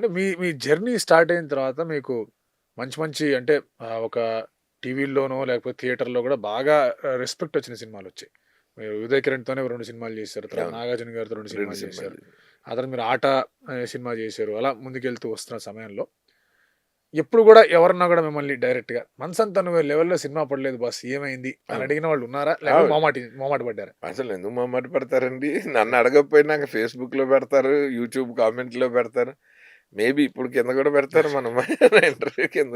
అంటే మీ మీ journey start అయిన తర్వాత మీకు మంచి మంచి అంటే ఒక టీవీల్లోనో లేకపోతే థియేటర్‌లో గూడా బాగా రెస్పెక్ట్ వచ్చిన సినిమాలొచ్చాయి. మీరు 'ఉదయ్ కిరణ్‌తోనే 2 సినిమాలు చేశారు. తర్వాత అవును. 'నాగార్జున' గారితో 2 2 సినిమాలు సినిమాలు చేశారు. చేశాను. ఆ తర్వాత మీరు 'ఆట' అనే సినిమా చేశారు. అలా ముందుకెళ్తూ వస్తున్న సమయంలో ఎప్పుడు గూడా ఎవరన్నా గూడా మిమ్మల్ని డైరెక్ట్‌గా "మనసంతా నువ్వే లెవెల్‌లో సినిమా పడలేదు బాస్ ఏమైంది?" అని అవును. అడిగిన వాళ్ళు ఉన్నారా? లేకపోతే అవును. మొహమాట పడ్డారా? అసలెందుకు మొహమాట పడతారండి? నన్ను అడగకపోయినా ఫేస్‌బుక్‌లో పెడతారు, యూట్యూబ్ కామెంట్‌లో పెడతారు. మేబీ ఇప్పుడు కింద గూడా పెడతారు మనం ఇంటర్వ్యూ కింద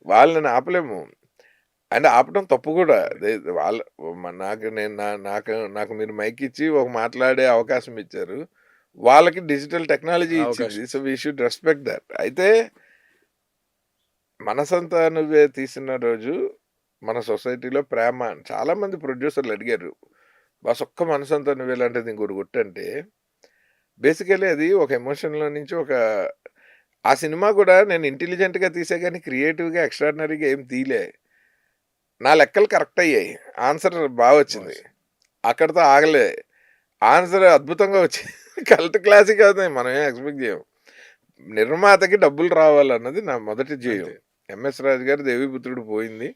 వాళ్ళని ఆపలేము. అంటే ఆపడం తప్పు గూడా. రైట్. వాళ్ళ నాకు నేను నాకు మీరు మైక్ ఇచ్చి ఒక మాట్లాడే అవకాశం ఇచ్చారు. వాళ్ళకి డిజిటల్ టెక్నాలజీ ఇచ్చింది. అవకాశం సో, ఇచ్చారు. We should respect that. అయితే మనసంతా నువ్వే తీసిన రోజు మన సొసైటీలో ప్రేమ చాలా మంది ప్రొడ్యూసర్‌లు అడిగారు. బాస్ ఒక్క మనసంతా నువ్వే లాంటిది ఇంకోటి కొట్టంటే, బేసికల్లీ అది ఒక ఎమోషన్‌లో నుంచి ఆ సినిమా గూడా నేను ఇంటెలిజెంట్‌గా తీసా గానీ క్రియేటివ్‌గా ఎక్స్ట్రార్డినరీగా ఏం తీయలే. నా లెక్కలు కరెక్ట్ అయ్యాయి. ఆన్సర్ వచ్చింది. బాస్. అక్కడితో ఆగలే. ఆన్సర్ అద్భుతంగా వచ్చింది. కల్ట్ క్లాసిక్ అవుతాయి. మనం ఏం ఎక్స్‌పెక్ట్ చేయం. నిర్మాతకి డబ్బులు రావాలన్నది నా మొదటి ధ్యేయం. అంతే. 'ఎంఎస్ రాజు' గారి 'దేవిపుత్రుడు' పోయింది.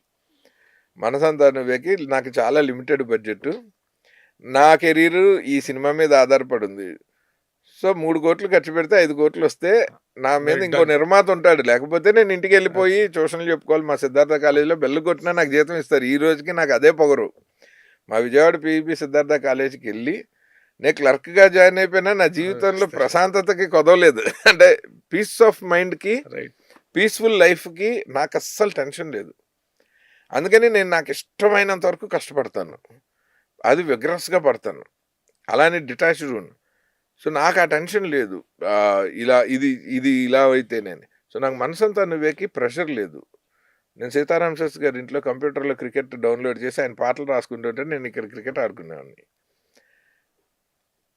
'మనసంతా నువ్వే'కి నాకు చాలా లిమిటెడ్ బడ్జెట్. నా కెరీర్ ఈ సినిమా మీద ఆధారపడుంది. సో, 3,00,00,000 ఖర్చు పెడితే 5,00,00,000 వస్తే నా మీద ఇంకో డన్. నిర్మాత ఉంటాడు. లేకపోతే నేను ఇంటికెళ్ళిపోయి ట్యూషన్‌లు చెప్పుకోవాలి. మా సిద్ధార్థ కాలేజీలో బెల్ కొట్టినా నాకు జీతం ఇస్తారు. ఈ రోజుకి నాకు అదే పొగరు. మా విజయవాడ పీవీపీ సిద్ధార్థ కాలేజీకెళ్ళి నేను క్లర్క్‌గా జాయిన్ అయిపోయినా నా జీవితంలో ఇస్తారు. ప్రశాంతతకి కొదవలేదు. అంటే పీస్ ఆఫ్ మైండ్‌కి, రైట్. పీస్‌ఫుల్ లైఫ్‌కి నాకస్సలు టెన్షన్ లేదు. అందుకని నేను నాకిష్టమైనంత వరకు కష్టపడతాను. అది విగ్రస్‌గా పడతాను. అలానే డిటాచ్డ్ ఉండను. సో, నాకు ఆ టెన్షన్ లేదు. ఇలా ఇది ఇలా అయితేనని. సో, నాకు 'మనసంతా నువ్వే'కి ప్రెషర్ లేదు. నేను 'సీతారామ శాస్త్రి' గారి ఇంట్లో కంప్యూటర్‌లో క్రికెట్ డౌన్‌లోడ్ చేసి ఆయన పాటలు రాసుకుంటుంటే నేను ఇక్కడ క్రికెట్ ఆడుకునేవాడిని.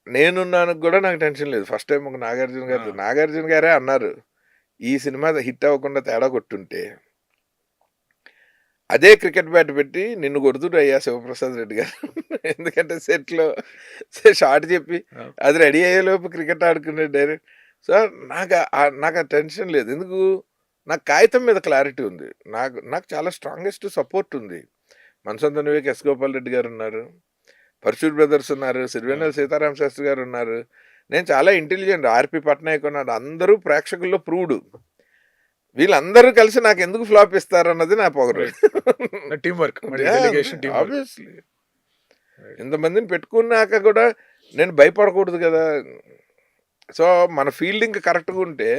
నేనున్నానికి గూడా నాకు టెన్షన్ లేదు. ఫస్ట్ టైమ్ ఒక 'నాగార్జున' గారితో ఆ! 'నాగార్జున' గారే అన్నారు. "ఈ సినిమా హిట్ అవ్వకుండా తేడా కొట్టుంటే, అదే క్రికెట్ బ్యాట్ పెట్టి నిన్ను కొడుదురయ్యా శివప్రసాద్ రెడ్డి గారు." ఎందుకంటే సెట్‌లో షాట్ చెప్పి ఆ! అది రెడీ అయ్యేలోపు క్రికెట్ ఆడుకునే డైరెక్ట్ సో, నాకు ఆ టెన్షన్ లేదు. ఎందుకు? నాకు కాగితం మీద క్లారిటీ ఉంది. నాకు చాలా స్ట్రాంగెస్ట్ సపోర్ట్ ఉంది. 'మనసంతా నువ్వే'కి ఎస్. గోపాల్ రెడ్డి గారున్నారు. 'పరశుర్ బ్రదర్స్' ఉన్నారు. సిరివెన్నెల అవును. సీతారామ శాస్త్రి గారున్నారు. నేను చాలా ఇంటెలిజెంట్. 'ఆర్‌పి పట్నాయక్' ఉన్నాడు. అందరూ ప్రేక్షకుల్లో ప్రూవ్డ్. వీళ్ళందరూ కలిసి నాకెందుకు ఫ్లాప్ ఇస్తారన్నది నా పొగరు. రైట్. Team work. మరి యాహ్! అంతే delegation, team work. Obviously. Right. ఇంతమందిని పెట్టుకున్నాక గూడా నేను భయపడకూడదు గదా! సో, మన ఫీల్డింగ్ కరెక్ట్‌గా ఉంటే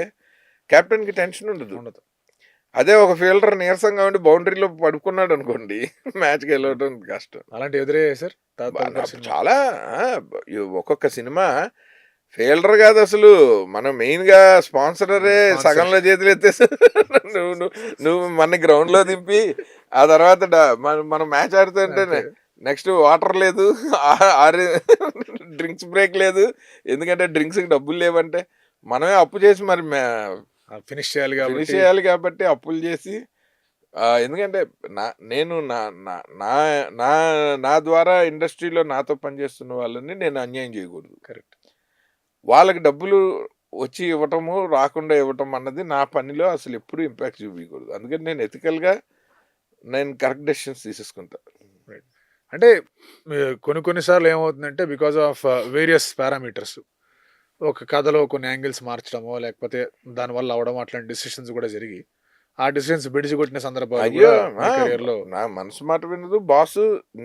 కెప్టెన్‌కి టెన్షన్ ఉండదు. ఉండదు. అదే ఒక ఫీల్డర్ నీరసంగా ఉండి బౌండరీలో పడుకున్నాడనుకోండి మ్యాచ్ అవును. గెలవడం కష్టం. అలాంటివి ఎదురయ్యాయా సార్? తదుపరి నాకు సినిమాలు? చాలా ఆ! ఒక్కొక్క సినిమా ఫెయిల్డర్ గాదసలు. మనం మెయిన్‌గా స్పాన్సరరే స్పాన్సర్. సగంలో చేతులెత్తేసారు. నువ్వు నువ్వు నువ్వు మనని గ్రౌండ్‌లో దింపి, ఆ తర్వాత మనం మ్యాచ్ ఆడుతుంటేనే అంతే. నెక్స్ట్ వాటర్ లేదు. ఆరె డ్రింక్స్ బ్రేక్ లేదు. ఎందుకంటే డ్రింక్స్‌కి డబ్బులు లేవంటే, మనమే అప్పు చేసి మరి ఫినిష్ చేయాలి ఫినిష్ గాబట్టి చేయాలి కాబట్టి అప్పులు చేసి ఎందుకంటే నా నేను నా నా నా నా నా ద్వారా ఇండస్ట్రీలో నాతో పనిచేస్తున్న వాళ్ళని నేను అన్యాయం చేయకూడదు. కరెక్ట్. వాళ్ళకి డబ్బులు వచ్చి ఇవ్వటము, రాకుండా ఇవ్వటం అన్నది నా పనిలో అసలెప్పుడు ఇంపాక్ట్ చూపియకూడదు. అందుకని నేను ఎథికల్‌గా నేను కరెక్ట్ డెసిషన్స్ తీసేసుకుంటా. రైట్. అంటే కొన్ని కొన్ని సార్లు ఏమవుతుందంటే బికాస్ ఆఫ్ వేరియస్ పారామీటర్స్ ఒక కథలో కొన్ని యాంగిల్స్ మార్చడమో, లేకపోతే దానివల్ల అవ్వడం అట్లాంటి డెసిషన్స్ గూడా జరిగి, ఆ డెసిషన్స్ బెడిసి కొట్టిన సందర్భాలు అయ్యో! గూడా మీ ఆ! కెరియర్‌లో నా మనసు మాట వినదు.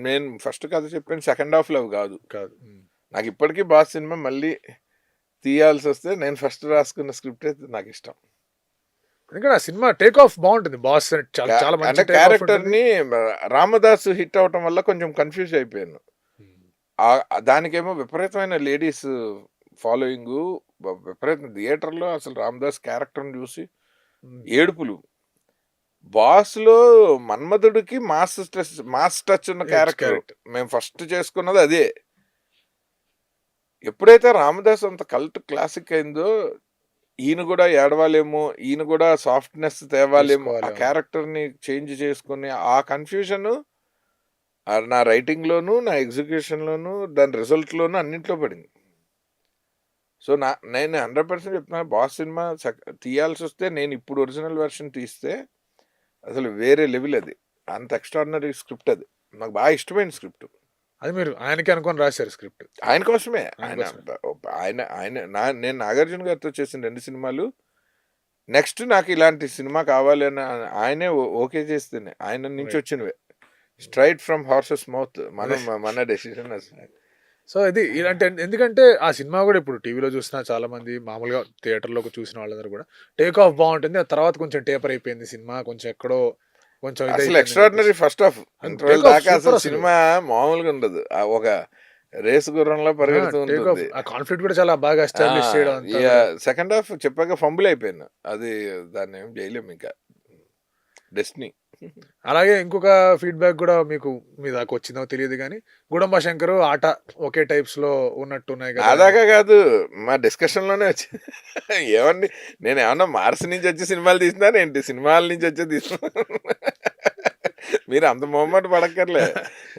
నేను ఫస్ట్ కథ చెప్పిన సెకండ్ హాఫ్‌లో అవి గాదు. కాదు. హ్మ్. నాకిప్పటికి 'బాస్' సినిమా మళ్ళీ తీయాల్సొస్తే నేను ఫస్ట్ రాసుకున్న స్క్రిప్టే నాకిష్టం. ఎందుకంటే ఆ సినిమా టేక్ ఆఫ్ బావుంటుంది. 'బాస్' అని చాలా చాలా అంటే మంచి టేక్ ఆఫ్ ఉంటుంది. క్యారెక్టర్‌ని 'రామదాసు' హిట్ అవ్వటం వల్ల కొంచెం కన్‌ఫ్యూజ్ అయిపోయాను. హ్మ్. దానికేమో విపరీతమైన లేడీస్ ఫాలోయింగు. విపరీతం థియేటర్‌లో అసలు 'రామదాస్' క్యారెక్టర్‌ని చూసి హ్మ్. ఏడుపులు. 'బాస్‌లో' మన్మధుడికి మాస్ టచ్ ఉన్న క్యారెక్టర్. క్యారెక్టర్. మేము ఫస్ట్ చేసుకున్నది అదే. ఎప్పుడైతే 'రామదాస్' అంత కల్ట్ క్లాసిక్ అయిందో, ఈయన గూడా ఏడవాలేమో, ఈయన గూడా సాఫ్ట్‌నెస్ తేవాలేమో, ఆ తీసుకోవాలి. అవును. క్యారెక్టర్‌ని చేంజ్ చేసుకొని ఆ కన్‌ఫ్యూజను నా రైటింగ్‌లోను, నా ఎగ్జిక్యూషన్‌లోను, దాని రిజల్ట్‌లోను అన్నిట్లో పడింది. సో నేను 100% చెప్తున్నాను, బాస్ సినిమా తీయాల్సి వస్తే నేను ఇప్పుడు ఒరిజినల్ వెర్షన్ తీస్తే అసలు వేరే లెవెల్ అది. అంత ఎక్స్ట్రాడినరీ స్క్రిప్ట్ అది. నాకు బాగా ఇష్టమైన స్క్రిప్ట్. అది మీరు ఆయనకి అనుకొని రాశారు స్క్రిప్ట్. ఆయన కోసమే. ఆయన ఆయన కోసమే. ఆయన ఆయన నేను నాగార్జున గారితో చేసిన 2 సినిమాలు నెక్స్ట్ నాకు ఇలాంటి సినిమా కావాలి అని ఆయనే ఓకే చేస్తేనే. ఆయన నుంచి రైట్. వచ్చినవే. స్ట్రైట్ ఫ్రమ్ హార్సెస్ మౌత్ మన డెసిషన్. సో ఇది ఇలాంటి ఎందుకంటే ఆ సినిమా కూడా ఇప్పుడు టీవీలో చూసినా చాలా మంది మామూలుగా థియేటర్లోకి చూసిన వాళ్ళందరూ కూడా టేక్ ఆఫ్ బాగుంటుంది, ఆ తర్వాత కొంచెం టేపర్ అయిపోయింది సినిమా, కొంచెం ఎక్కడో కొంచెం అసలు ఇదైపోయింది ఎక్స్ట్రాడినరీ చెప్పేసి. First half. And interval take off దాకా super అసలు అసలు. సినిమా మామూలుగా ఉండదు. ఒక రేసు గుర్రంలో పరిగెడుతూ టేక్ ఆఫ్ ఉంటుంది. ఆ కాన్ఫ్లిక్ట్ కూడా చాలా బాగా ఎస్టాబ్లిష్ చేయడం అంతా. సెకండ్ హాఫ్ చెప్పాక ఫంబుల్ అయిపోయాను. అది దాన్ని ఏం చేయలేము ఇంకా. డెస్టినీ. అలాగే ఇంకొక ఫీడ్బ్యాక్ కూడా మీకు మీ దాకా వచ్చిందో తెలియదు కానీ గుడంబ శంకర్ ఆట ఒకే టైప్స్ లో ఉన్నట్టు ఉన్నాయి నా కదా. దాకా కాదు, మా డిస్కషన్ లోనే వచ్చింది. ఏమండి, నేను ఏమన్నా మార్స్ నుంచి వచ్చి సినిమాలు తీసినాను ఏంటి? సినిమాల నుంచి వచ్చి తీసిన. మీరు అంత మొహమాట పడక్కర్లే,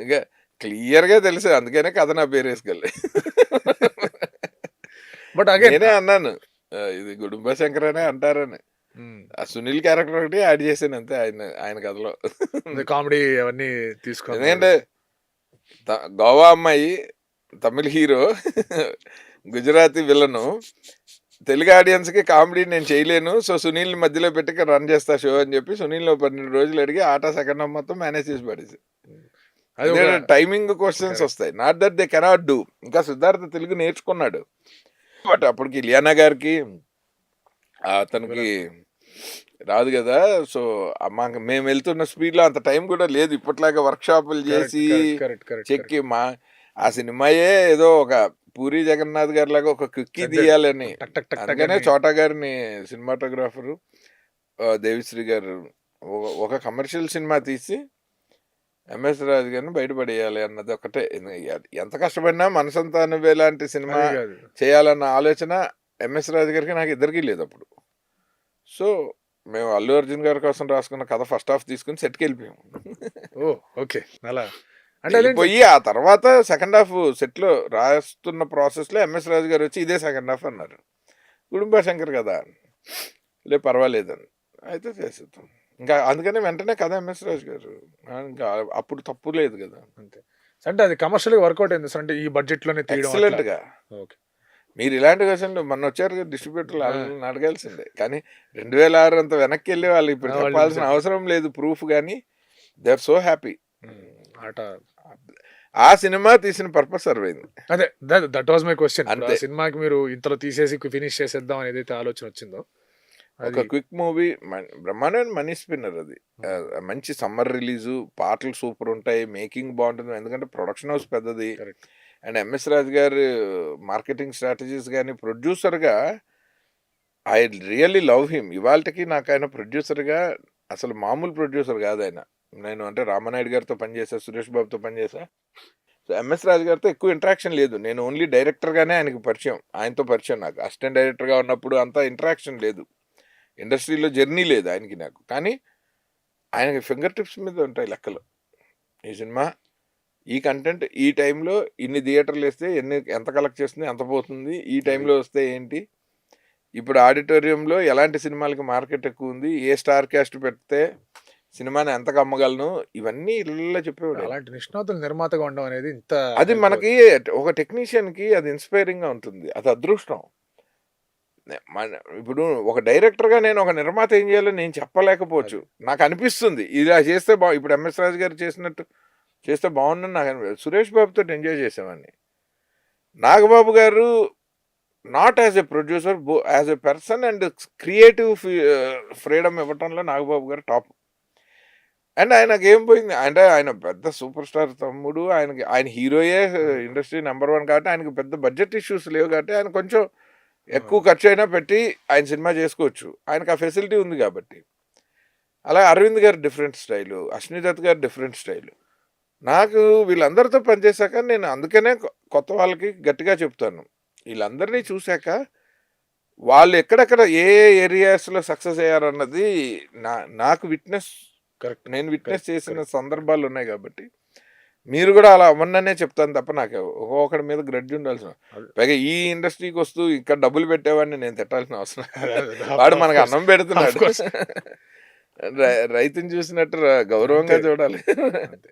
ఇంకా క్లియర్ గా తెలుసు. అందుకనే కథ నా పేరు వేసుకెళ్ళి. బట్ అగైన్ నేనే అన్నాను ఇది గుడుంబ శంకర్ అనే అంటారని. ఆ సునీల్ క్యారెక్టర్ ఒకటి యాడ్ చేశాను అంతే ఆయన కథలో. కామెడీ అవన్నీ తీసుకొని ఎందుకంటే గోవా అమ్మాయి Tamil hero, Gujarati villain, Telugu audience కి కామెడీ నేను చేయలేను, సో సునీల్ మధ్యలో పెట్టి రన్ చేస్తా షో అని చెప్పి సునీల్ 12 రోజులు అడిగి ఆట సెకండ్ హాఫ్ మొత్తం మేనేజ్ చేసి పడేసి. అది ఒక టైమింగ్ క్వశ్చన్స్ వస్తాయి. Not that they cannot do. ఇంకా సిద్ధార్థ తెలుగు నేర్చుకున్నాడు, బట్ అప్పటికి ఇలియానా గారికి అతనికి రాదు కదా. సో మాకు మేము వెళ్తున్న స్పీడ్ లో అంత టైం కూడా లేదు. ఇప్పట్లాగా వర్క్ షాపులు చేసి చెక్కి ఆ సినిమాయే ఏదో ఒక పూరి జగన్నాథ్ గారి లాగా ఒక క్విక్కి తీయాలని. అందుకనే చోటా గారిని సినిమాటోగ్రాఫరు దేవిశ్రీ గారు ఒక కమర్షియల్ సినిమా తీసి ఎంఎస్ రాజు గారిని బయటపడేయాలి అన్నది ఒకటే. ఎంత కష్టపడినా మనసంతా నువ్వే లాంటి సినిమా చేయాలన్న ఆలోచన ఎంఎస్ రాజు గారికి నాకు ఇద్దరికీ లేదు అప్పుడు. సో మేము అల్లు అర్జున్ గారి కోసం రాసుకున్న కథ ఫస్ట్ హాఫ్ తీసుకుని సెట్కి వెళ్ళిపోయాము. ఓకే అలా పోయి ఆ తర్వాత సెకండ్ హాఫ్ సెట్ లో రాస్తున్న ప్రాసెస్ లో ఎంఎస్ రాజు గారు వచ్చి ఇదే సెకండ్ హాఫ్ అన్నారు. గుడుంబ శంకర్ కదా, లే పర్వాలేదని అయితే చేసేద్దాం. ఇంకా అందుకనే వెంటనే కదా ఎంఎస్ రాజు గారు. ఇంకా అప్పుడు తప్పు లేదు కదా. అంతే. అంటే అది కమర్షియల్ గా వర్కౌట్ అయింది అంటే ఈ బడ్జెట్ లోనే తీయడం ఎక్సలెంట్ గా. ఓకే. మీరు ఇలాంటి క్వశ్చన్లు మొన్న వచ్చారు కదా డిస్ట్రిబ్యూటర్లు, వాళ్ళని అడగాల్సిందే. కానీ 2006 అంత వెనక్కి వెళ్ళి వాళ్ళు ఇప్పుడు చెప్పాల్సిన అవసరం లేదు ప్రూఫ్. కానీ దే ఆర్ సో హ్యాపీ. ఆట ఆ సినిమా తీసిన పర్పస్ సర్వ్ అయింది. అదే దట్ వాజ్ మై క్వశ్చన్. అంతే. సినిమాకి మీరు ఇంతలో తీసేసి ఫినిష్ చేసేద్దాం అని ఏదైతే ఆలోచన వచ్చిందో ఒక క్విక్ మూవీ, బ్రహ్మాండమైన మనీ స్పిన్నర్ అది. మంచి సమ్మర్ రిలీజు, పాటలు సూపర్ ఉంటాయి, మేకింగ్ బాగుంటుంది, ఎందుకంటే ప్రొడక్షన్ హౌస్ పెద్దది. అండ్ ఎంఎస్ రాజు గారు మార్కెటింగ్ స్ట్రాటజీస్ కానీ ప్రొడ్యూసర్గా ఐ రియల్లీ లవ్ హిమ్. ఇవాళకి నాకు ఆయన ప్రొడ్యూసర్గా అసలు మామూలు ప్రొడ్యూసర్ కాదు ఆయన. నేను అంటే రామనాయుడు గారితో పనిచేసా, సురేష్ బాబుతో పనిచేసా. సో ఎంఎస్ రాజు గారితో ఎక్కువ ఇంటరాక్షన్ లేదు. నేను ఓన్లీ డైరెక్టర్గానే ఆయనకు పరిచయం, ఆయనతో పరిచయం. నాకు అసిస్టెంట్ డైరెక్టర్గా ఉన్నప్పుడు అంతా ఇంటరాక్షన్ లేదు, ఇండస్ట్రీలో జర్నీ లేదు ఆయనకి నాకు. కానీ ఆయనకి ఫింగర్ టిప్స్ మీద ఉంటాయి లెక్కలు. ఈ సినిమా, ఈ కంటెంట్ ఈ టైంలో ఇన్ని థియేటర్లు వేస్తే ఎంత కలెక్ట్ చేస్తుంది, ఎంత పోతుంది, ఈ టైంలో వస్తే ఏంటి, ఇప్పుడు ఆడిటోరియంలో ఎలాంటి సినిమాలకి మార్కెట్ ఎక్కువ ఉంది, ఏ స్టార్ క్యాస్ట్ పెడితే సినిమాని ఎంతకు అమ్మగలను, ఇవన్నీ ఇలా చెప్పేవాడు. అలాంటి నిష్ణాతులు నిర్మాతగా ఉండడం అనేది ఇంత, అది మనకి ఒక టెక్నీషియన్కి అది ఇన్స్పైరింగ్గా ఉంటుంది, అది అదృష్టం. ఇప్పుడు ఒక డైరెక్టర్గా నేను ఒక నిర్మాత ఏం చేయాలో నేను చెప్పలేకపోవచ్చు, నాకు అనిపిస్తుంది ఇలా చేస్తే ఇప్పుడు ఎంఎస్ రాజు గారు చేసినట్టు చేస్తే బాగుందని నాకు అనిపిస్తుంది. సురేష్ బాబుతో ఎంజాయ్ చేసేవాడిని. Nagababu garu not as a producer, as a person and creative freedom ఇవ్వటంలో నాగబాబు గారు టాప్. అండ్ ఆయనకి ఏం పోయింది అంటే ఆయన పెద్ద సూపర్ స్టార్ తమ్ముడు, ఆయన హీరోయే ఇండస్ట్రీ నెంబర్ 1 కాబట్టి ఆయనకు పెద్ద బడ్జెట్ ఇష్యూస్ లేవు కాబట్టి ఆయన కొంచెం ఎక్కువ ఖర్చు అయినా పెట్టి ఆయన సినిమా చేసుకోవచ్చు, ఆయనకు ఆ ఫెసిలిటీ ఉంది కాబట్టి. అలా అరవింద్ గారు డిఫరెంట్ స్టైలు, అశ్విని దత్ గారు డిఫరెంట్ స్టైలు. నాకు వీళ్ళందరితో పనిచేశాక నేను అందుకనే కొత్త వాళ్ళకి గట్టిగా చెప్తాను, వీళ్ళందరినీ చూశాక వాళ్ళు ఎక్కడెక్కడ ఏ ఏరియాస్లో సక్సెస్ అయ్యారన్నది నాకు విట్నెస్, కరెక్ట్, నేను విట్నెస్ చేసిన సందర్భాలు ఉన్నాయి కాబట్టి మీరు కూడా అలా అవ్వండనే చెప్తాను తప్ప నాకు ఒకడి మీద గ్రడ్జ్ ఉండాల్సిన అదే. పైగా ఈ ఇండస్ట్రీకి వస్తూ ఇక్కడ డబ్బులు పెట్టేవాడిని నేను తిట్టాల్సిన అవసరం అదే, అదే. వాడు Of మనకు course. అన్నం Of పెడుతున్నాడు course. రైతుని చూసినట్టు గౌరవంగా అంతే. చూడాలి అంతే.